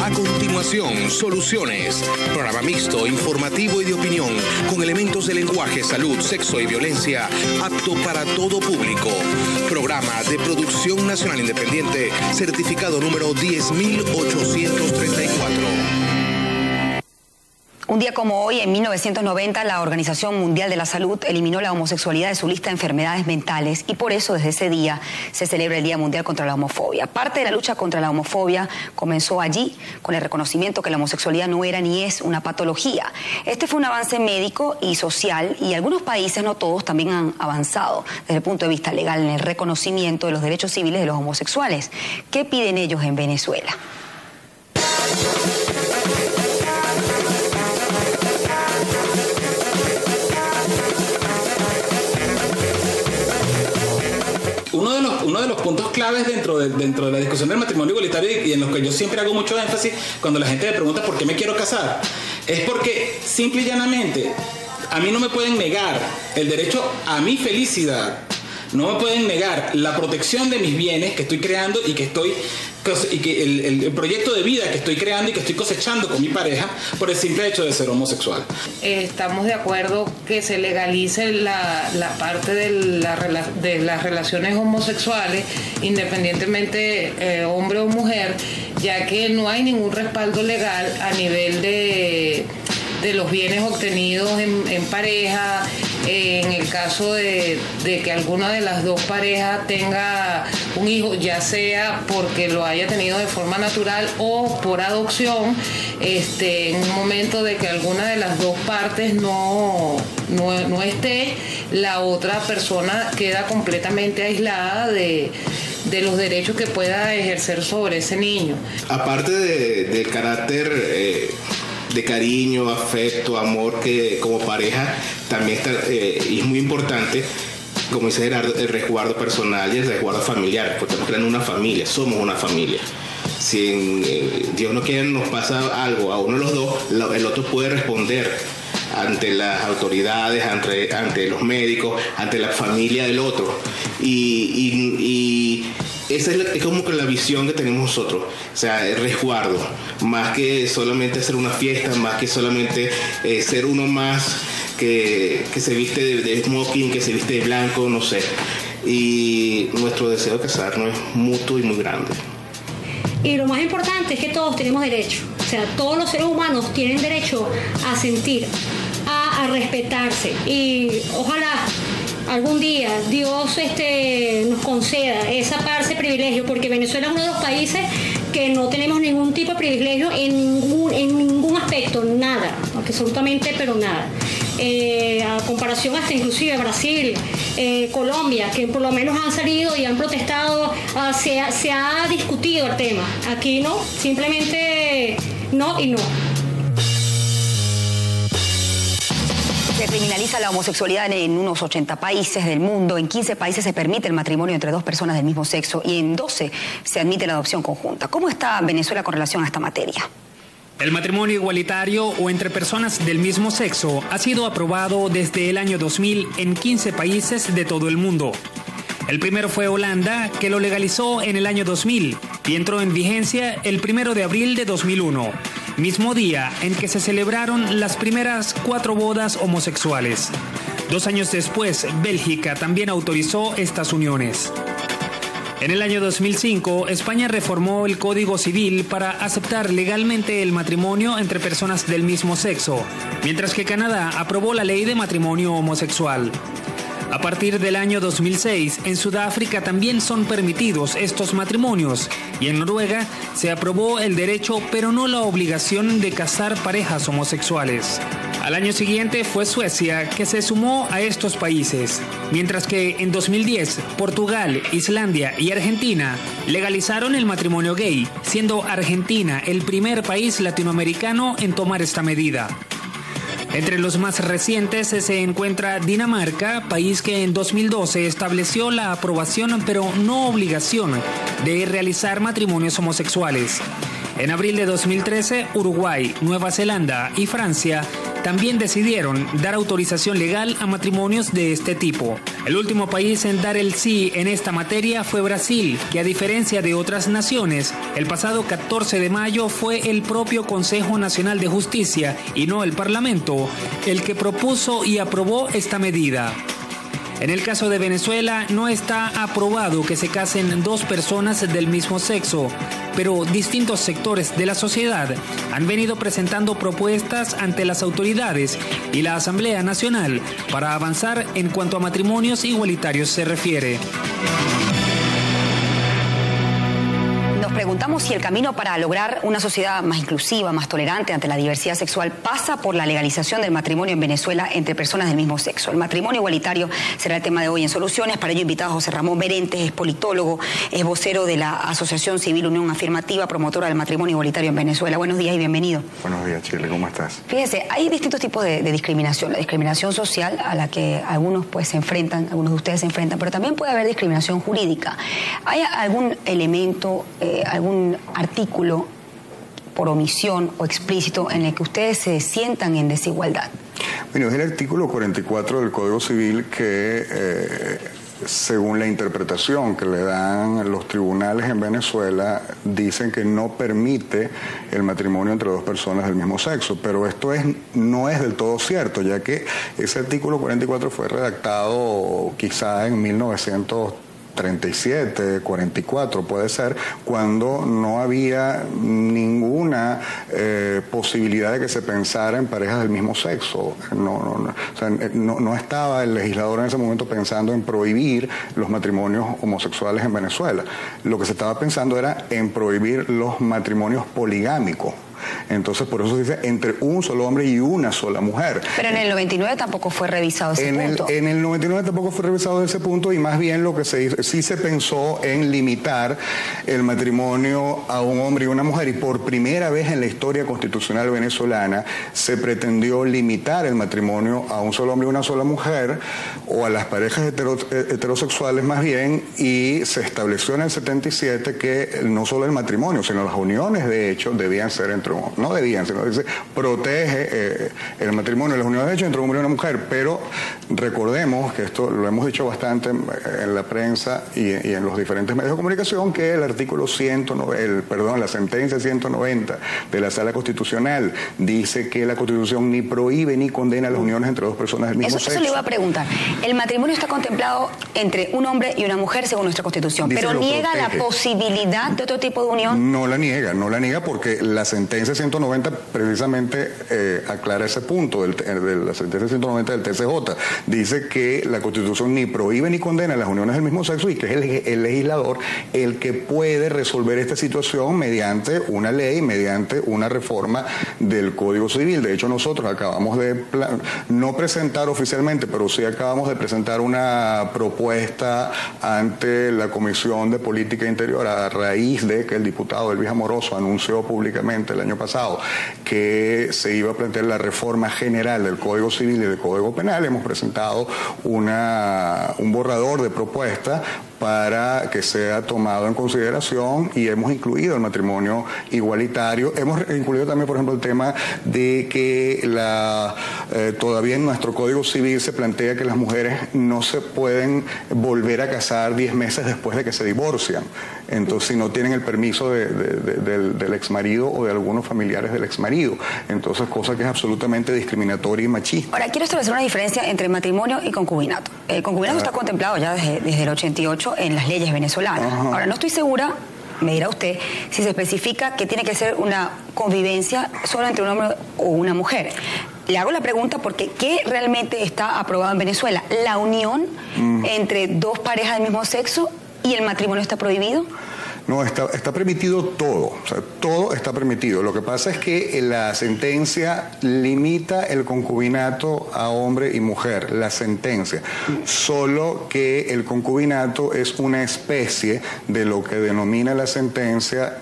A continuación, Soluciones, programa mixto, informativo y de opinión, con elementos de lenguaje, salud, sexo y violencia, apto para todo público. Programa de producción nacional independiente, certificado número 10.834. Un día como hoy, en 1990, la Organización Mundial de la Salud eliminó la homosexualidad de su lista de enfermedades mentales y por eso desde ese día se celebra el Día Mundial contra la Homofobia. Parte de la lucha contra la homofobia comenzó allí, con el reconocimiento que la homosexualidad no era ni es una patología. Este fue un avance médico y social y algunos países, no todos, también han avanzado desde el punto de vista legal en el reconocimiento de los derechos civiles de los homosexuales. ¿Qué piden ellos en Venezuela? Uno de los puntos claves dentro de la discusión del matrimonio igualitario y en los que yo siempre hago mucho énfasis cuando la gente me pregunta por qué me quiero casar, es porque simple y llanamente a mí no me pueden negar el derecho a mi felicidad, no me pueden negar la protección de mis bienes que estoy creando y que el proyecto de vida que estoy creando y que estoy cosechando con mi pareja por el simple hecho de ser homosexual. Estamos de acuerdo que se legalice la parte de las relaciones homosexuales, independientemente hombre o mujer, ya que no hay ningún respaldo legal a nivel de los bienes obtenidos en pareja. En el caso de que alguna de las dos parejas tenga un hijo, ya sea porque lo haya tenido de forma natural o por adopción, en un momento de que alguna de las dos partes no esté, la otra persona queda completamente aislada de los derechos que pueda ejercer sobre ese niño. Aparte del carácter de cariño, afecto, amor que como pareja también está, y es muy importante, como dice Gerardo, el resguardo personal y el resguardo familiar, porque estamos creando una familia, somos una familia. Si Dios no quiere nos pasa algo a uno de los dos, el otro puede responder ante las autoridades, ante los médicos, ante la familia del otro. Y esa es como que la visión que tenemos nosotros, o sea, el resguardo, más que solamente hacer una fiesta, más que solamente ser uno más que se viste de smoking, que se viste de blanco, no sé. Y nuestro deseo de casarnos es mutuo y muy grande. Y lo más importante es que todos tenemos derecho, o sea, todos los seres humanos tienen derecho a sentir, a respetarse, y ojalá algún día Dios nos conceda esa parte de privilegio, porque Venezuela es uno de los países que no tenemos ningún tipo de privilegio en ningún aspecto, nada, absolutamente, pero nada. A comparación hasta inclusive Brasil, Colombia, que por lo menos han salido y han protestado, se ha discutido el tema. Aquí no, simplemente no y no. Se criminaliza la homosexualidad en unos 80 países del mundo. En 15 países se permite el matrimonio entre dos personas del mismo sexo y en 12 se admite la adopción conjunta. ¿Cómo está Venezuela con relación a esta materia? El matrimonio igualitario o entre personas del mismo sexo ha sido aprobado desde el año 2000 en 15 países de todo el mundo. El primero fue Holanda, que lo legalizó en el año 2000 y entró en vigencia el 1 de abril de 2001, mismo día en que se celebraron las primeras 4 bodas homosexuales. 2 años después, Bélgica también autorizó estas uniones. En el año 2005, España reformó el Código Civil para aceptar legalmente el matrimonio entre personas del mismo sexo, mientras que Canadá aprobó la ley de matrimonio homosexual. A partir del año 2006, en Sudáfrica también son permitidos estos matrimonios y en Noruega se aprobó el derecho pero no la obligación de casar parejas homosexuales. Al año siguiente fue Suecia que se sumó a estos países, mientras que en 2010 Portugal, Islandia y Argentina legalizaron el matrimonio gay, siendo Argentina el primer país latinoamericano en tomar esta medida. Entre los más recientes se encuentra Dinamarca, país que en 2012 estableció la aprobación pero no obligación de realizar matrimonios homosexuales. En abril de 2013, Uruguay, Nueva Zelanda y Francia también decidieron dar autorización legal a matrimonios de este tipo. El último país en dar el sí en esta materia fue Brasil, que a diferencia de otras naciones, el pasado 14 de mayo fue el propio Consejo Nacional de Justicia y no el Parlamento el que propuso y aprobó esta medida. En el caso de Venezuela, no está aprobado que se casen dos personas del mismo sexo, pero distintos sectores de la sociedad han venido presentando propuestas ante las autoridades y la Asamblea Nacional para avanzar en cuanto a matrimonios igualitarios se refiere. Preguntamos si el camino para lograr una sociedad más inclusiva, más tolerante ante la diversidad sexual pasa por la legalización del matrimonio en Venezuela entre personas del mismo sexo. El matrimonio igualitario será el tema de hoy en Soluciones. Para ello invitado a José Ramón Merentes, es politólogo, es vocero de la Asociación Civil Unión Afirmativa, promotora del matrimonio igualitario en Venezuela. Buenos días y bienvenido. Buenos días, Chile, ¿cómo estás? Fíjese, hay distintos tipos de discriminación. La discriminación social, a la que algunos se enfrentan, algunos de ustedes se enfrentan, pero también puede haber discriminación jurídica. ¿Hay algún elemento, algún artículo por omisión o explícito en el que ustedes se sientan en desigualdad? Bueno, es el artículo 44 del Código Civil que, según la interpretación que le dan los tribunales en Venezuela, dicen que no permite el matrimonio entre dos personas del mismo sexo, pero esto no es del todo cierto, ya que ese artículo 44 fue redactado quizá en 1937, 44 puede ser, cuando no había ninguna posibilidad de que se pensara en parejas del mismo sexo. No estaba el legislador en ese momento pensando en prohibir los matrimonios homosexuales en Venezuela. Lo que se estaba pensando era en prohibir los matrimonios poligámicos. Entonces, por eso se dice entre un solo hombre y una sola mujer. Pero en el 99 tampoco fue revisado ese punto. En el 99 tampoco fue revisado ese punto, y más bien lo que se hizo, sí se pensó en limitar el matrimonio a un hombre y una mujer, y por primera vez en la historia constitucional venezolana se pretendió limitar el matrimonio a un solo hombre y una sola mujer, o a las parejas heterosexuales más bien, y se estableció en el 77 que no solo el matrimonio, sino las uniones de hecho debían ser entre no debían, sino dice, protege el matrimonio y las uniones de hecho entre un hombre y una mujer. Pero recordemos que esto lo hemos dicho bastante en la prensa y en los diferentes medios de comunicación, que el artículo la sentencia 190 de la Sala Constitucional dice que la Constitución ni prohíbe ni condena las uniones entre dos personas del mismo sexo. Eso le iba a preguntar. El matrimonio está contemplado entre un hombre y una mujer según nuestra Constitución, dice, pero niega la posibilidad de otro tipo de unión. No la niega porque la sentencia 190 precisamente aclara ese punto de la sentencia 190 del TCJ. Dice que la Constitución ni prohíbe ni condena las uniones del mismo sexo, y que es el legislador el que puede resolver esta situación mediante una ley, mediante una reforma del Código Civil. De hecho, nosotros acabamos de no presentar oficialmente, pero sí acabamos de presentar una propuesta ante la Comisión de Política Interior a raíz de que el diputado Elvis Amoroso anunció públicamente el año pasado que se iba a plantear la reforma general del Código Civil y del Código Penal. Hemos presentado un borrador de propuesta para que sea tomado en consideración, y hemos incluido el matrimonio igualitario. Hemos incluido también, por ejemplo, el tema de que todavía en nuestro Código Civil se plantea que las mujeres no se pueden volver a casar 10 meses después de que se divorcian. Entonces, si no tienen el permiso del exmarido o de algunos familiares del exmarido. Entonces, cosa que es absolutamente discriminatoria y machista. Ahora, quiero establecer una diferencia entre matrimonio y concubinato. El concubinato está contemplado ya desde el 88 en las leyes venezolanas. Ajá. Ahora, no estoy segura, me dirá usted, si se especifica que tiene que ser una convivencia solo entre un hombre o una mujer. Le hago la pregunta porque ¿qué realmente está aprobado en Venezuela? ¿La unión entre dos parejas del mismo sexo y el matrimonio está prohibido? No, está permitido todo, o sea, todo está permitido. Lo que pasa es que la sentencia limita el concubinato a hombre y mujer, la sentencia. Solo que el concubinato es una especie de lo que denomina la sentencia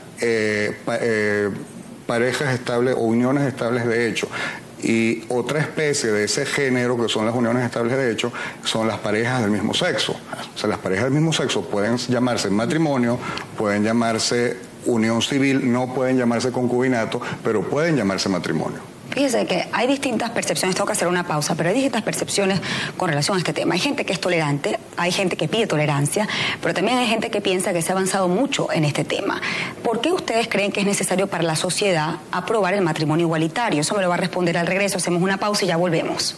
parejas estables o uniones estables de hecho. Y otra especie de ese género, que son las uniones estables de hecho, son las parejas del mismo sexo. O sea, las parejas del mismo sexo pueden llamarse matrimonio, pueden llamarse unión civil, no pueden llamarse concubinato, pero pueden llamarse matrimonio. Fíjese que hay distintas percepciones, tengo que hacer una pausa, pero hay distintas percepciones con relación a este tema. Hay gente que es tolerante, hay gente que pide tolerancia, pero también hay gente que piensa que se ha avanzado mucho en este tema. ¿Por qué ustedes creen que es necesario para la sociedad aprobar el matrimonio igualitario? Eso me lo va a responder al regreso. Hacemos una pausa y ya volvemos.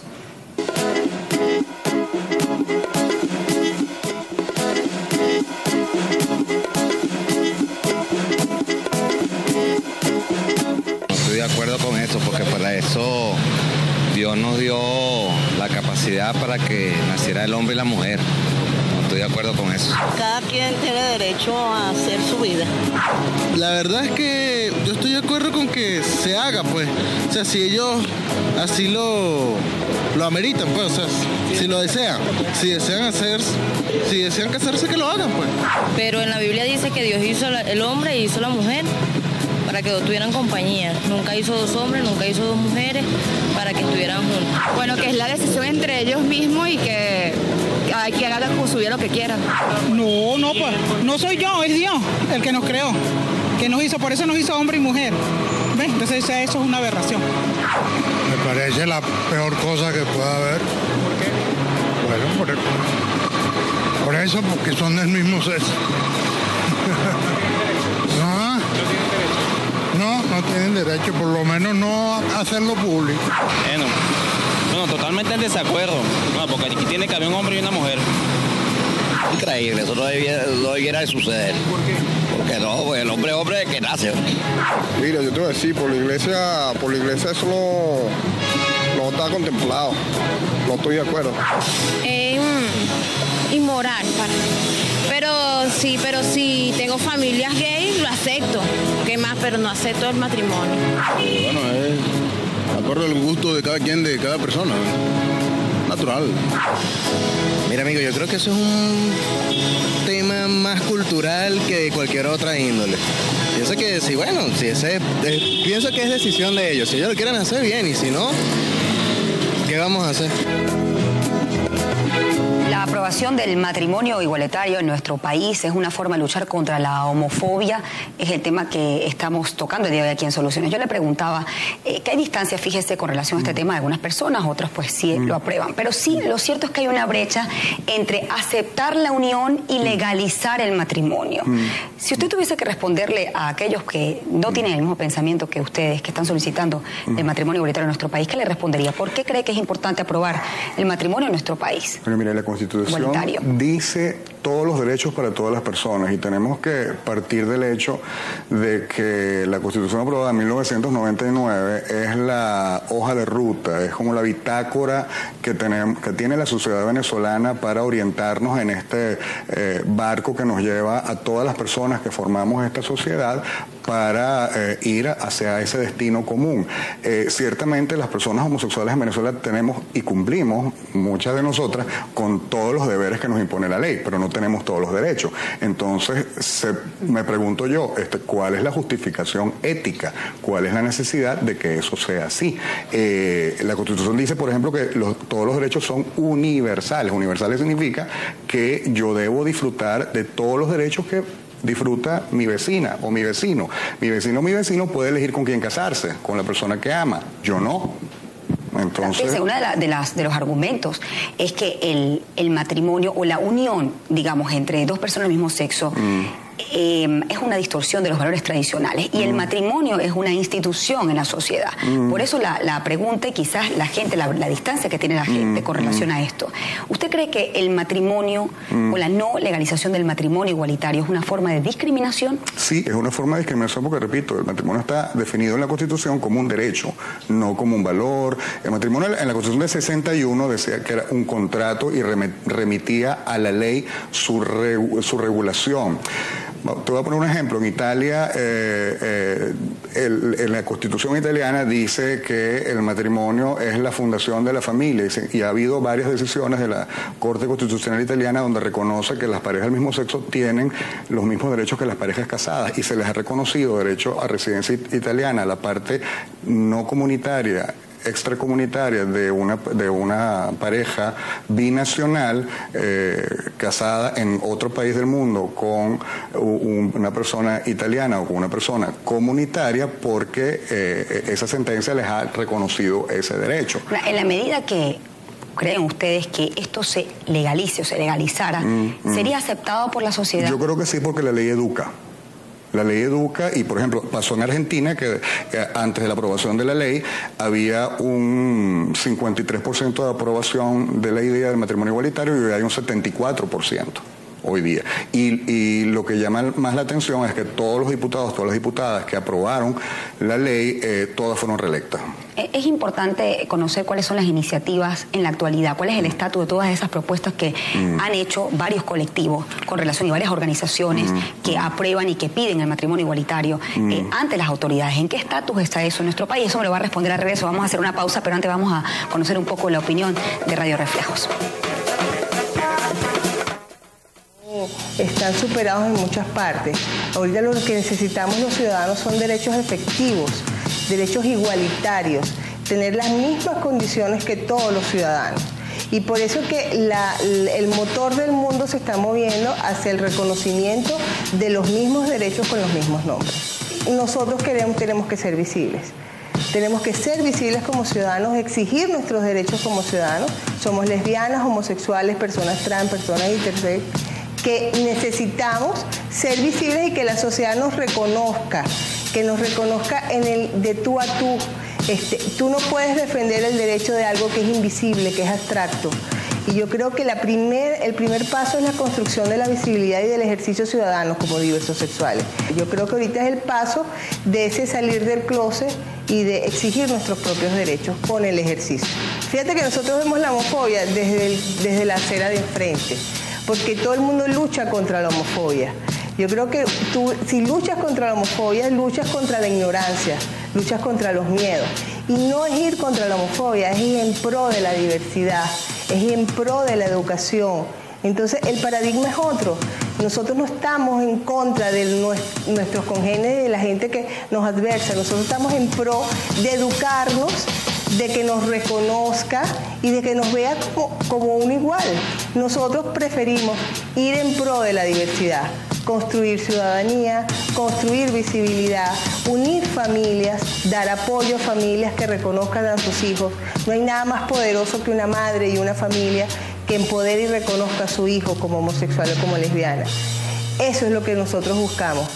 De acuerdo con eso, porque para eso Dios nos dio la capacidad para que naciera el hombre y la mujer. No estoy de acuerdo con eso. Cada quien tiene derecho a hacer su vida. La verdad es que yo estoy de acuerdo con que se haga, pues. O sea, si ellos así lo ameritan, pues, o sea, si lo desean, si desean casarse, que lo hagan, pues. Pero en la Biblia dice que Dios hizo el hombre y hizo la mujer para que tuvieran compañía. Nunca hizo dos hombres, nunca hizo dos mujeres para que estuvieran juntos. Bueno, que es la decisión entre ellos mismos y que cada quien haga con su vida lo que quiera. No, pues, no soy yo, es Dios el que nos creó, que nos hizo, por eso nos hizo hombre y mujer. ¿Ves? Entonces eso es una aberración. Me parece la peor cosa que pueda haber. ¿Por qué? Bueno, por eso, porque son del mismo sexo. No tienen derecho, por lo menos no hacerlo público. Bueno, totalmente en desacuerdo, porque aquí tiene que haber un hombre y una mujer. Increíble, eso no debiera de suceder. ¿Por qué? Porque no, pues el hombre es hombre que nace. Mira, yo te voy a decir, por la iglesia eso no está contemplado. No estoy de acuerdo. Inmoral para mí. Pero si tengo familias gays, lo acepto. ¿Qué más? Pero no acepto el matrimonio. Bueno, es de acuerdo al gusto de cada quien, de cada persona. Natural. Mira, amigo, yo creo que eso es un tema más cultural que de cualquier otra índole. Pienso que sí, bueno, pienso que es decisión de ellos. Si ellos lo quieren hacer, bien, y si no, ¿qué vamos a hacer? La aprobación del matrimonio igualitario en nuestro país es una forma de luchar contra la homofobia. Es el tema que estamos tocando el día de hoy aquí en Soluciones. Yo le preguntaba que hay distancia, fíjese, con relación a este tema de algunas personas, otras pues sí lo aprueban. Pero sí, lo cierto es que hay una brecha entre aceptar la unión y legalizar el matrimonio. Si usted tuviese que responderle a aquellos que no tienen el mismo pensamiento que ustedes, que están solicitando el matrimonio igualitario en nuestro país, ¿qué le respondería? ¿Por qué cree que es importante aprobar el matrimonio en nuestro país? Bueno, mire, la Constitución dice todos los derechos para todas las personas y tenemos que partir del hecho de que la Constitución aprobada en 1999 es la hoja de ruta, es como la bitácora que tiene la sociedad venezolana para orientarnos en este barco que nos lleva a todas las personas que formamos esta sociedad para ir hacia ese destino común. Ciertamente las personas homosexuales en Venezuela tenemos y cumplimos, muchas de nosotras, con todos los deberes que nos impone la ley, pero no tenemos todos los derechos. Entonces, me pregunto yo, ¿cuál es la justificación ética? ¿Cuál es la necesidad de que eso sea así? La Constitución dice, por ejemplo, que todos los derechos son universales. Universales significa que yo debo disfrutar de todos los derechos que disfruta mi vecina o mi vecino. Mi vecino puede elegir con quién casarse, con la persona que ama. Yo no. Entonces, uno de los argumentos es que el matrimonio o la unión, digamos, entre dos personas del mismo sexo es una distorsión de los valores tradicionales y el matrimonio es una institución en la sociedad. Por eso la pregunta y quizás la gente, la distancia que tiene la gente con relación a esto. ¿Usted cree que el matrimonio o la no legalización del matrimonio igualitario es una forma de discriminación? Sí, es una forma de discriminación porque, repito, el matrimonio está definido en la Constitución como un derecho, no como un valor. El matrimonio en la Constitución de 61 decía que era un contrato y remitía a la ley su regulación. Te voy a poner un ejemplo. En Italia, en la Constitución italiana dice que el matrimonio es la fundación de la familia y ha habido varias decisiones de la Corte Constitucional Italiana donde reconoce que las parejas del mismo sexo tienen los mismos derechos que las parejas casadas y se les ha reconocido derecho a residencia italiana, la parte no comunitaria extracomunitaria de una pareja binacional casada en otro país del mundo con una persona italiana o con una persona comunitaria, porque esa sentencia les ha reconocido ese derecho. En la medida que ¿creen ustedes que esto se legalice o se legalizara, sería aceptado por la sociedad? Yo creo que sí, porque la ley educa. La ley educa, y por ejemplo, pasó en Argentina que antes de la aprobación de la ley había un 53% de aprobación de la idea del matrimonio igualitario y hoy hay un 74% hoy día. Y lo que llama más la atención es que todos los diputados, todas las diputadas que aprobaron la ley, todas fueron reelectas. Es importante conocer cuáles son las iniciativas en la actualidad, cuál es el estatus de todas esas propuestas que han hecho varios colectivos con relación y varias organizaciones que aprueban y que piden el matrimonio igualitario ante las autoridades. ¿En qué estatus está eso en nuestro país? Eso me lo va a responder al regreso. Vamos a hacer una pausa, pero antes vamos a conocer un poco la opinión de Radio Reflejos. Están superados en muchas partes. Ahorita lo que necesitamos los ciudadanos son derechos efectivos, derechos igualitarios, tener las mismas condiciones que todos los ciudadanos. Y por eso que el motor del mundo se está moviendo hacia el reconocimiento de los mismos derechos con los mismos nombres. Nosotros tenemos que ser visibles. Tenemos que ser visibles como ciudadanos, exigir nuestros derechos como ciudadanos. Somos lesbianas, homosexuales, personas trans, personas intersex, que necesitamos ser visibles y que la sociedad nos reconozca, que nos reconozca en el de tú a tú. Tú no puedes defender el derecho de algo que es invisible, que es abstracto. Y yo creo que el primer paso es la construcción de la visibilidad y del ejercicio ciudadano como diversos sexuales. Yo creo que ahorita es el paso de ese salir del closet y de exigir nuestros propios derechos con el ejercicio. Fíjate que nosotros vemos la homofobia desde la acera de enfrente, porque todo el mundo lucha contra la homofobia. Yo creo que tú, si luchas contra la homofobia, luchas contra la ignorancia, luchas contra los miedos. Y no es ir contra la homofobia, es ir en pro de la diversidad, es ir en pro de la educación. Entonces el paradigma es otro. Nosotros no estamos en contra de nuestros congéneres, de la gente que nos adversa. Nosotros estamos en pro de educarnos, de que nos reconozca y de que nos vea como un igual. Nosotros preferimos ir en pro de la diversidad, construir ciudadanía, construir visibilidad, unir familias, dar apoyo a familias que reconozcan a sus hijos. No hay nada más poderoso que una madre y una familia que empodere y reconozca a su hijo como homosexual o como lesbiana. Eso es lo que nosotros buscamos.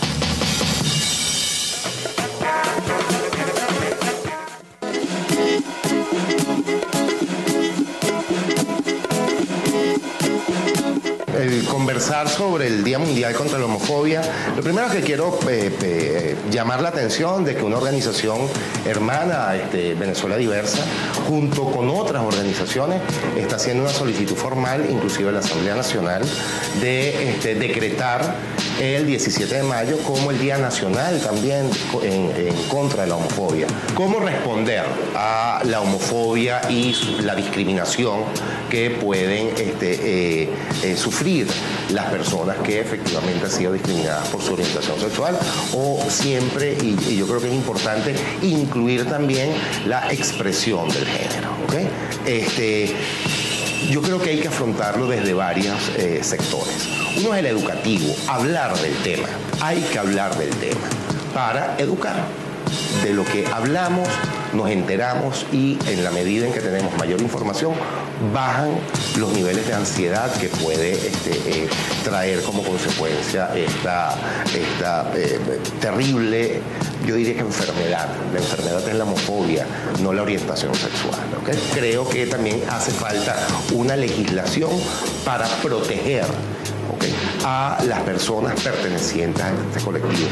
El conversar sobre el Día Mundial contra la Homofobia, lo primero que quiero llamar la atención de que una organización hermana, Venezuela Diversa, junto con otras organizaciones, está haciendo una solicitud formal, inclusive a la Asamblea Nacional, de decretar el 17 de mayo como el Día Nacional también en contra de la homofobia. ¿Cómo responder a la homofobia y la discriminación que pueden sufrir las personas que efectivamente han sido discriminadas por su orientación sexual? O siempre, y yo creo que es importante, incluir también la expresión del género, ¿okay? Yo creo que hay que afrontarlo desde varios sectores. Uno es el educativo, hablar del tema. Hay que hablar del tema para educar. De lo que hablamos, nos enteramos y en la medida en que tenemos mayor información, bajan los niveles de ansiedad que puede traer como consecuencia esta terrible, yo diría que enfermedad. La enfermedad es la homofobia, no la orientación sexual, ¿okay? Creo que también hace falta una legislación para proteger, ¿okay?, a las personas pertenecientes a este colectivo.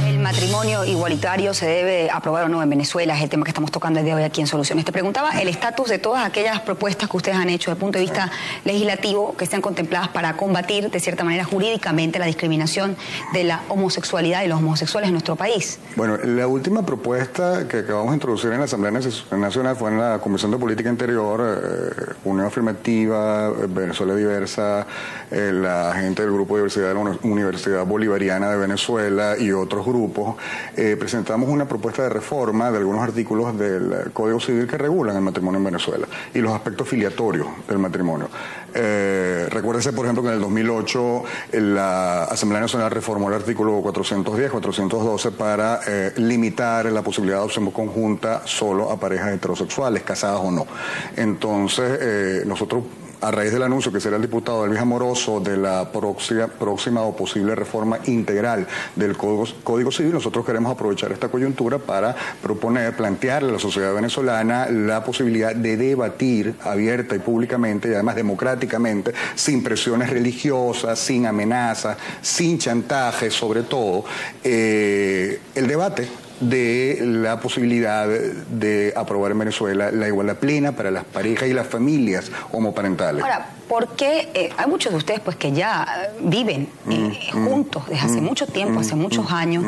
¿El matrimonio igualitario se debe aprobar o no en Venezuela? Es el tema que estamos tocando el día de hoy aquí en Soluciones. Te preguntaba el estatus de todas aquellas propuestas que ustedes han hecho desde el punto de vista legislativo que estén contempladas para combatir de cierta manera jurídicamente la discriminación de la homosexualidad y los homosexuales en nuestro país. Bueno, la última propuesta que acabamos de introducir en la Asamblea Nacional fue en la Comisión de Política Interior, Unión Afirmativa, Venezuela Diversa, la gente del Grupo de Diversidad de la Universidad Bolivariana de Venezuela y otros grupos 2022 presentamos una propuesta de reforma de algunos artículos del Código Civil que regulan el matrimonio en Venezuela y los aspectos filiatorios del matrimonio. Recuérdese, por ejemplo, que en el 2008 la Asamblea Nacional reformó el artículo 410, 412 para limitar la posibilidad de adopción conjunta solo a parejas heterosexuales, casadas o no. Entonces, nosotros, a raíz del anuncio que será el diputado Elvis Amoroso de la próxima o posible reforma integral del Código Civil, nosotros queremos aprovechar esta coyuntura para plantearle a la sociedad venezolana la posibilidad de debatir abierta y públicamente y además democráticamente, sin presiones religiosas, sin amenazas, sin chantaje, sobre todo, el debate de la posibilidad de aprobar en Venezuela la igualdad plena para las parejas y las familias homoparentales. Ahora, ¿por qué hay muchos de ustedes pues que ya viven juntos desde hace mucho tiempo, hace muchos años,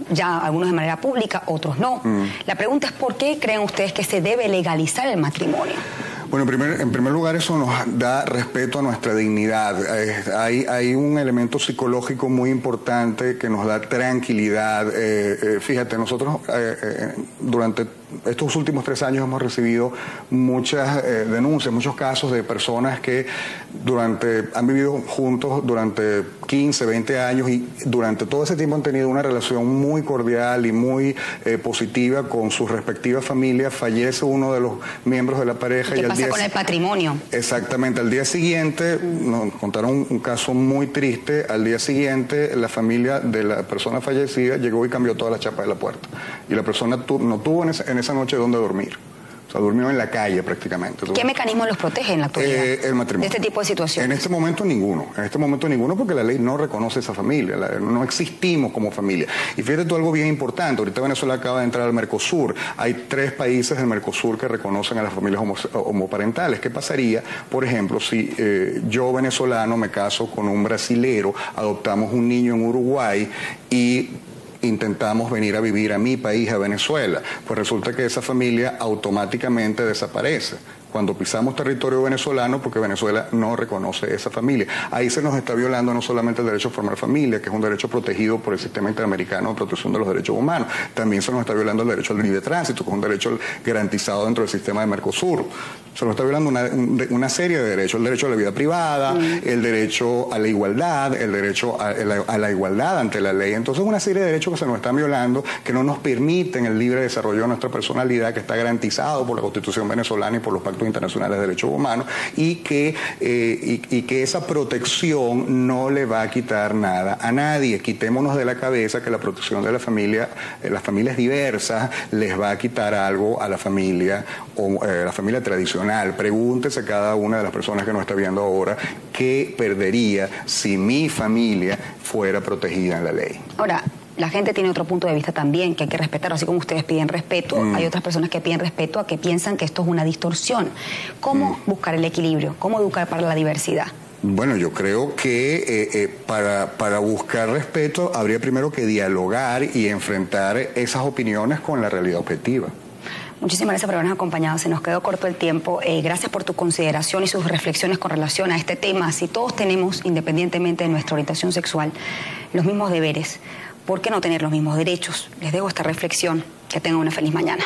ya algunos de manera pública, otros no? La pregunta es ¿por qué creen ustedes que se debe legalizar el matrimonio? Bueno, en primer lugar, eso nos da respeto a nuestra dignidad. Hay un elemento psicológico muy importante que nos da tranquilidad. Fíjate, nosotros durante estos últimos 3 años hemos recibido muchas denuncias, muchos casos de personas que han vivido juntos durante 15, 20 años y durante todo ese tiempo han tenido una relación muy cordial y muy positiva con sus respectivas familias. Fallece uno de los miembros de la pareja ¿Qué pasa con el patrimonio? Exactamente. Al día siguiente, nos contaron un caso muy triste, al día siguiente la familia de la persona fallecida llegó y cambió toda la chapa de la puerta. Y la persona no tuvo en esa noche dónde dormir. O sea, durmió en la calle prácticamente. ¿Qué mecanismos los protege en la actualidad? El matrimonio. De este tipo de situaciones. En este momento ninguno. En este momento ninguno porque la ley no reconoce esa familia. No existimos como familia. Y fíjate tú algo bien importante. Ahorita Venezuela acaba de entrar al Mercosur. Hay 3 países del Mercosur que reconocen a las familias homoparentales. ¿Qué pasaría, por ejemplo, si yo, venezolano, me caso con un brasilero, adoptamos un niño en Uruguay y intentamos venir a vivir a mi país, a Venezuela? Pues resulta que esa familia automáticamente desaparece cuando pisamos territorio venezolano porque Venezuela no reconoce esa familia. Ahí se nos está violando no solamente el derecho a formar familia, que es un derecho protegido por el sistema interamericano de protección de los derechos humanos, también se nos está violando el derecho al libre tránsito, que es un derecho garantizado dentro del sistema de Mercosur. Se nos está violando una serie de derechos, el derecho a la vida privada, el derecho a la igualdad, el derecho a la igualdad ante la ley. Entonces una serie de derechos que se nos están violando, que no nos permiten el libre desarrollo de nuestra personalidad, que está garantizado por la Constitución venezolana y por los pactos internacionales de derechos humanos, y que esa protección no le va a quitar nada a nadie. Quitémonos de la cabeza que la protección de la familia, las familias diversas, les va a quitar algo a la familia tradicional. Pregúntese cada una de las personas que nos está viendo ahora qué perdería si mi familia fuera protegida en la ley. Ahora, la gente tiene otro punto de vista también que hay que respetar, así como ustedes piden respeto, hay otras personas que piden respeto a que piensan que esto es una distorsión. ¿Cómo buscar el equilibrio? ¿Cómo educar para la diversidad? Bueno, yo creo que para buscar respeto habría primero que dialogar y enfrentar esas opiniones con la realidad objetiva. Muchísimas gracias por habernos acompañado. Se nos quedó corto el tiempo. Gracias por tu consideración y sus reflexiones con relación a este tema. Si todos tenemos, independientemente de nuestra orientación sexual, los mismos deberes, ¿por qué no tener los mismos derechos? Les dejo esta reflexión. Que tengan una feliz mañana.